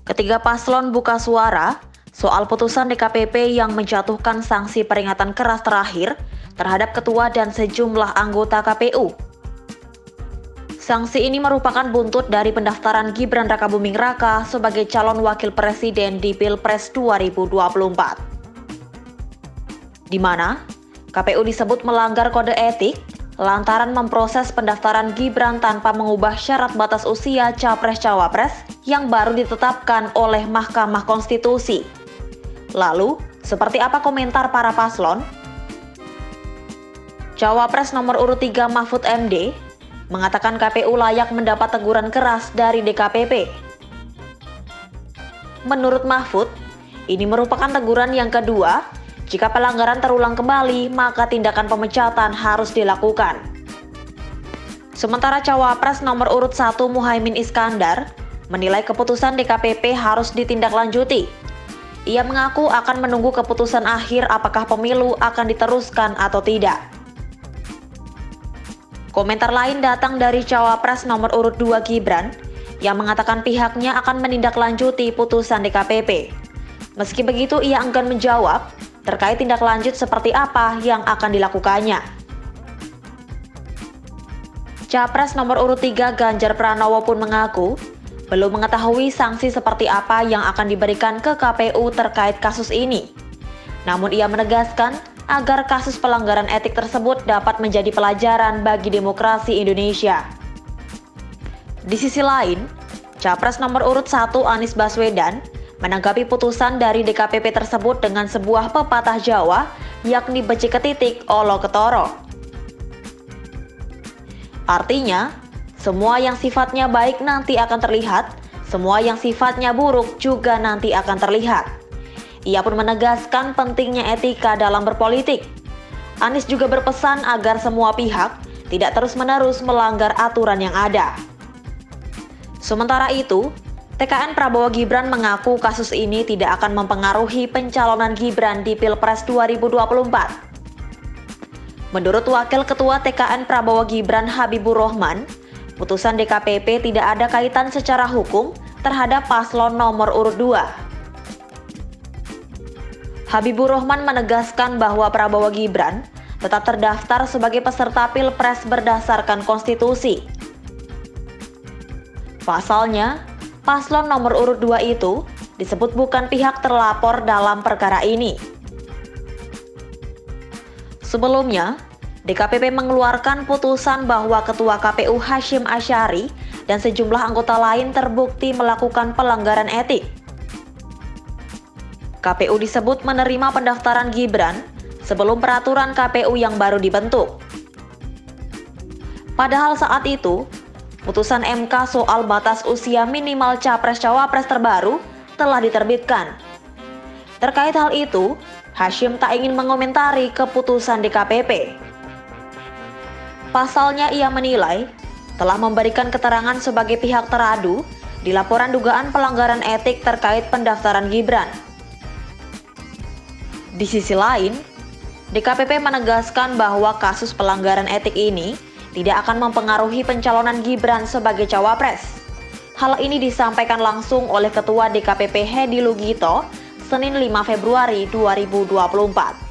Ketiga paslon buka suara soal putusan DKPP yang menjatuhkan sanksi peringatan keras terakhir terhadap ketua dan sejumlah anggota KPU. Sanksi ini merupakan buntut dari pendaftaran Gibran Rakabuming Raka sebagai calon wakil presiden di Pilpres 2024. Di mana KPU disebut melanggar kode etik lantaran memproses pendaftaran Gibran tanpa mengubah syarat batas usia Capres-Cawapres yang baru ditetapkan oleh Mahkamah Konstitusi. Lalu, seperti apa komentar para paslon? Cawapres nomor urut 3 Mahfud MD mengatakan KPU layak mendapat teguran keras dari DKPP. Menurut Mahfud, ini merupakan teguran yang kedua. Jika pelanggaran terulang kembali, maka tindakan pemecatan harus dilakukan. Sementara Cawapres nomor urut 1 Muhaimin Iskandar menilai keputusan DKPP harus ditindaklanjuti. Ia mengaku akan menunggu keputusan akhir apakah pemilu akan diteruskan atau tidak. Komentar lain datang dari Cawapres nomor urut 2 Gibran yang mengatakan pihaknya akan menindaklanjuti putusan DKPP. Meski begitu, ia enggan menjawab terkait tindak lanjut seperti apa yang akan dilakukannya. Capres nomor urut 3 Ganjar Pranowo pun mengaku belum mengetahui sanksi seperti apa yang akan diberikan ke KPU terkait kasus ini. Namun ia menegaskan agar kasus pelanggaran etik tersebut dapat menjadi pelajaran bagi demokrasi Indonesia. Di sisi lain, Capres nomor urut 1 Anies Baswedan menanggapi putusan dari DKPP tersebut dengan sebuah pepatah Jawa, yakni becik ketitik olo ketoro. Artinya, semua yang sifatnya baik nanti akan terlihat, semua yang sifatnya buruk juga nanti akan terlihat. Ia pun menegaskan pentingnya etika dalam berpolitik. Anies juga berpesan agar semua pihak tidak terus-menerus melanggar aturan yang ada. Sementara itu, TKN Prabowo Gibran mengaku kasus ini tidak akan mempengaruhi pencalonan Gibran di Pilpres 2024. Menurut Wakil Ketua TKN Prabowo Gibran Habibur Rahman, putusan DKPP tidak ada kaitan secara hukum terhadap paslon nomor urut 2. Habibur Rahman menegaskan bahwa Prabowo Gibran tetap terdaftar sebagai peserta Pilpres berdasarkan konstitusi. Pasalnya, paslon nomor urut 2 itu disebut bukan pihak terlapor dalam perkara ini. Sebelumnya, DKPP mengeluarkan putusan bahwa Ketua KPU Hashim Asyari dan sejumlah anggota lain terbukti melakukan pelanggaran etik. KPU disebut menerima pendaftaran Gibran sebelum peraturan KPU yang baru dibentuk. Padahal saat itu, putusan MK soal batas usia minimal Capres-Cawapres terbaru telah diterbitkan. Terkait hal itu, Hashim tak ingin mengomentari keputusan DKPP. Pasalnya ia menilai telah memberikan keterangan sebagai pihak teradu di laporan dugaan pelanggaran etik terkait pendaftaran Gibran. Di sisi lain, DKPP menegaskan bahwa kasus pelanggaran etik ini tidak akan mempengaruhi pencalonan Gibran sebagai cawapres. Hal ini disampaikan langsung oleh Ketua DKPP Hedi Lugito, Senin 5 Februari 2024.